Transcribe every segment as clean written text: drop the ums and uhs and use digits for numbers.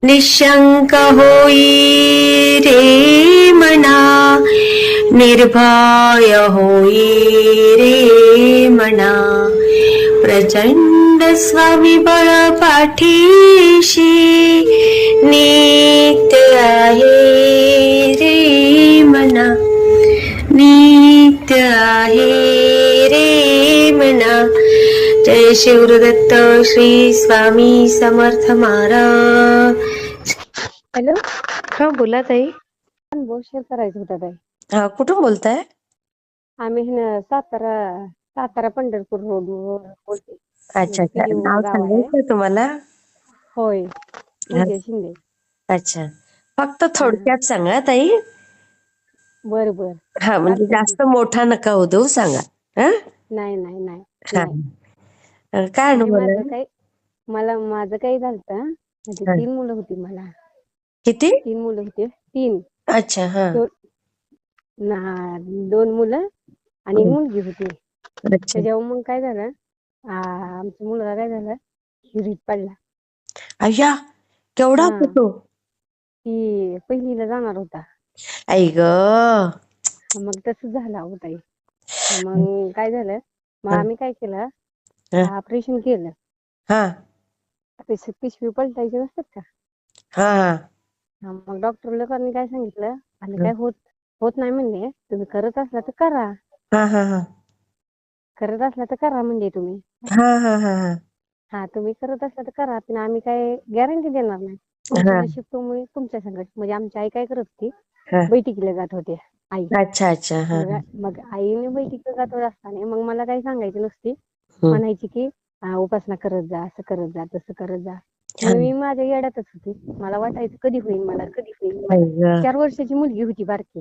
निशंक होई रे मना, निर्भय होई रे मना, प्रचंड स्वविबळ पाठीशी नित्य आहे रे मना, नित्य आहे रे मना. जय शिवदत्त श्री स्वामी समर्थ महाराज. हॅलो. हा बोला ताई. अनुभव शेअर करायचा होता ताई. हा कुठून बोलताय? आम्ही सातारा पंढरपूर रोडवर बोलते. अच्छा अच्छा, पिलीव नाव गाव आहे. सांगायचं तुम्हाला? होय, हा, पूजा शिंदे. अच्छा, फक्त हा, थोडक्यात सांगा ताई. बर बर. हा म्हणजे चालतंय की. जास्त मोठा नका होऊ देऊ, सांगा. हा नाही नाही नाही हा. नाही. काय आहे अनुभव माझं आहे? काही. माझं काही झालं, म्हणजे हा. 3 मुलं होती मला. किती? 3 मुलं होते. 3. अच्छा. हा. 2 मुलं आणि 1 मुलगी होती. अच्छा. त्याच्यावर मग काय झालं, आमचा मुलगा काय झाला, विहिरीत पडला. अय्या, केवढा हा, होता तो? ती पहिलीला जाणार होता. आई ग. मग तसं झालं अहो ताई. मग काय झालं, मग हा आम्ही काय केलं, हा ऑपरेशन केलं. हा पिशवी पलटायची नसतात का. हा. मग डॉक्टर लोकांनी काय सांगितलं, आणि काय होत नाही म्हणले, तुम्ही करत असला तर करा. हा हा हा करत असला तर करा म्हणजे तुम्ही. हा हा हा हा, तुम्ही करत असला तर करा, पण आम्ही काय गॅरंटी देणार नाही. हा तुमचं नशीब तुम्ही तुमच्या संगत. म्हणजे आमची आई काय करत होती, हा. बैठकीला जात होते आई. अच्छा अच्छा. हा मग आईने बैठकीला जात असताना मग मला काही सांगायची नसती. हम्म. म्हणायची की उपासना करत जा, असं करत जा, तसं करत जा. हा. मग मी माझ्या येड्यातच होती. मला वाटायचं कधी होईल मला, कधी होईल आई मला. ग. 4 वर्षाची मुलगी होती बारकी.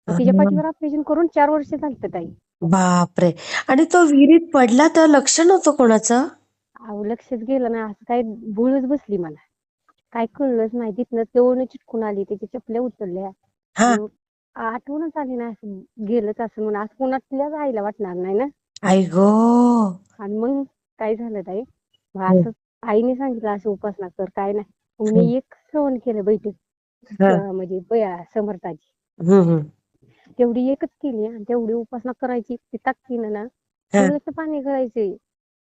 हा. तिच्या पाठीवर ऑपरेशन करून 4 वर्ष झालत ताई. बापरे. आणि तो विहिरीत पडला तर लक्ष नव्हतं कोणाचं? अहो लक्षच गेलं नाही, असं काय भूलच बसली मला. काय कळलंच नाही. तिथनं तेवढं चिटकून आली, त्याच्या चपल्या उचलल्या. हा. आणि आठवणच आली नाही, असं गेलंच असं म्हणून. असं कोणाच्याच आईला वाटणार नाही ना. आई गो. आणि मग काय झालं ताई, मग असं आईने सांगितलं असं उपासना कर, काय नाही. मग हम्म. मी एक श्रवण केलं बैठक, हा. म्हणजे समर्थाची. हम्म. तेवढी एकच केली आणि तेवढी उपासना करायची. ती ताकदीनं ना हा. डोळ्याचं पाणी गळायचे.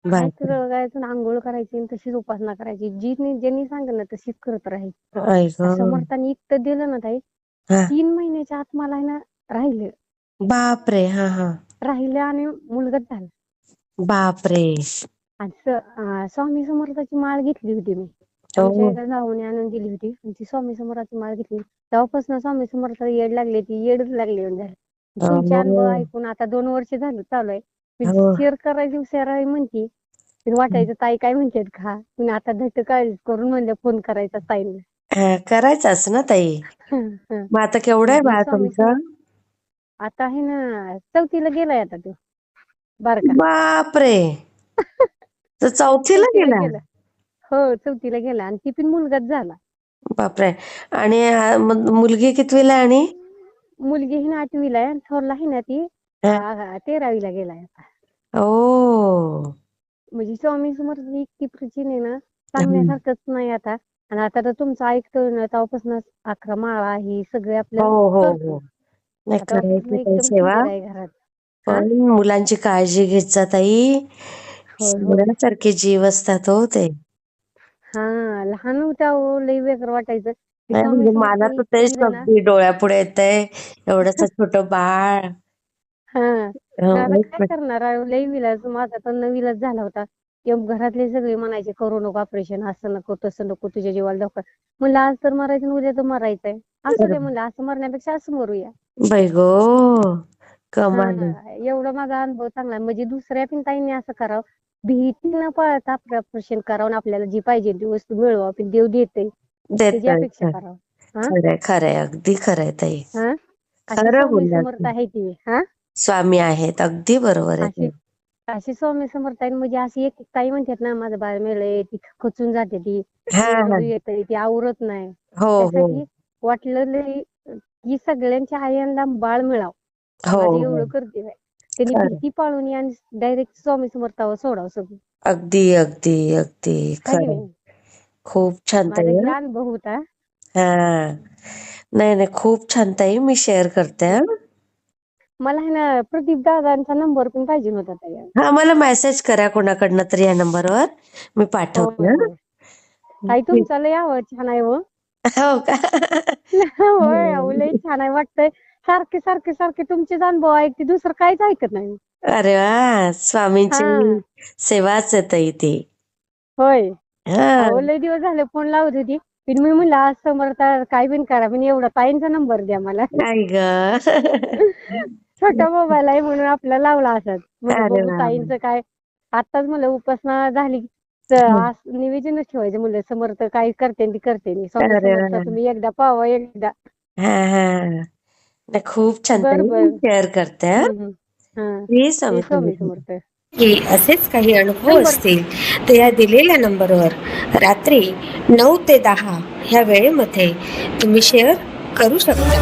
काय बापरे. गळायचं, आंघोळ करायची आणि तशीच उपासना करायची. ज्यांनी सांगितलं ना तशीच करत राहायची. आई ग. समर्थांनी इतकं दिलं ना ताई, हा. 3 महिन्याच्या आत मला आहे ना राहिलं. बापरे. हा हा. राहिलं आणि मुलगाच झाला. बापरे. आणि स्वामी समर्थाची माळ घेतली होती मी. आमच्या हो. एका जाऊने आणून दिली होती. आणि ती स्वामी समर्थाची माळ घेतली. तेव्हापासून स्वामी समर्थाला येड लागले, ती येडच लागली झाली. तुमचे अनुभव हो. ऐकून आता 2 वर्ष झालं चालू आहे. मी हो. शेअर करायची हुशार म्हणती. पण वाटायचं ताई काय म्हणतात का. पण आता धट्ट काळजी करून म्हणलं फोन करायचा ताईंना. करायचंच ना ताई. मग आता केवढं आहे मग बाळ स्वामी तुमचं? समर्थ आता आहे ना 4थीला गेलाय आता तो बारका. बापरे. तर 4थीला 4थीला गेला? गेला. हो, 4थीला गेला आणि ती पण मुलगाच झाला. बापरे. आणि मुलगी कितवीला आहे? आणि मुलगी ही 8वीला आहे. थोरला आहे ना ती 13वीला गेलाय आता. ओ. म्हणजे स्वामी समर्थ इतकी प्राचीन आहे ना, सांगण्यासारखंच नाही आता. आणि आता तर तुमचं ऐकतोय ना, तेव्हापासून 11 माळा ही सगळे हो आपलं हो करतो. हो. नाही तेव्हापासून करायची ताई एकदम सेवा. क्लिअर आहे घरात. हा, पण मुलांची काळजी घेत जा ताई. होय होय. मुलांसारखे जीव असतात हो ते. हा, लहान होत्या हो, लई वेगळं वाटायचं. ते नाही स्वामी म्हणजे मला समर्थांनी तर तेच दिलं ना. अगदी डोळ्यापुढे येतंय. एवढंसं छोटं बाळ. हा, पण आता वाईट काय वाट- करणार, लई विलाज. माझा तर 9वीलाच झाला होता. घरातले सगळे म्हणायचे करू नको ऑपरेशन, असं नको तसं नको, तुझ्या जीवाला धोका. म्हणलं आज तर मरायचं आणि उद्या तर मरायचंय. असू दे म्हणलं, असं मरण्यापेक्षा असं मरूया. बाई गो. हा, कमाल आहे. एवढा माझा अनुभव चांगला आहे. म्हणजे दुसऱ्या पण ताईंनी असं करावं, भीती न पाळता ऑपरेशन करावं आणि आपल्याला जी पाहिजे ती वस्तू मिळवा, पण देव देते त्याची देतोय. अपेक्षा करावं. हा खरंय खरंय, अगदी खरंय ताई. हा, अशी खरं स्वामी बोललात समर्थ तुम्ही. आहे ती. हा, स्वामी आहेत, अगदी बरोबर आहे अशी ताई. अशी स्वामी समर्थ आहे. म्हणजे अशी एक ताई म्हणतात ना, माझं बाळ मेलंय, ती खचून जाते, ती हा हा. रडू येतंय, ती आवरत नाही. हो हो त्यासाठी वाटलं की सगळ्यांच्या आयांना बाळ मिळावं. हो माझं हो. एवढं करते बाई. त्यांनी खरं. भीती पाळून आणि डायरेक्ट स्वामी समर्थावर सोडावं सगळं. अगदी अगदी अगदी आहे की खरं. नाही. खूप छान माझा ताई. हे अनुभव होता. हा, नाही नाही, खूप छान ताई. मी शेअर करते हा. मला आहे ना प्रदीप दादांचा नंबर पण पाहिजे होता ताई. हा, मला मेसेज करा कोणाकडनं तरी या नंबरवर, मी पाठवते होय हा. होय ताई, तुमचा लय आवाज छान आहे हो. हो का? होय अहो, लय छान आहे वाटतंय. सारखे सारखे सारखे तुमचेच अनुभव ऐकते, दुसरं काहीच ऐकत नाही. अरे वा, स्वामींची हा सेवाच आहे ताई ती. होय. हा. अहो लय दिवस झाले फोन लावत होती. पण मी म्हणलं आज समर्थ काय बिन करा, पण एवढा ताईंचा नंबर द्या मला. नाही ग. छोटा मोबाईल आहे म्हणून आपला लावला असाच. म्हणलं अरे बघू वा. ताईंचं काय. आताच म्हणलं उपासना झाली तर आज निवेदनच ठेवायचं म्हणलं, समर्थ काय करते ती करते. स्वामी अरे समर्थ वा. तुम्ही एकदा पाहावं एकदा. हा हा, नाही, खूप छान बर ताई. बर. मी शेअर करते हा. हा श्री स्वामी ते स्वामी समर्थ. समर्थ. की असेच काही अनुभव नंबर असतील तर या दिलेल्या नंबरवर रात्री 9 ते 10 ह्या वेळेमध्ये तुम्ही शेअर करू शकता.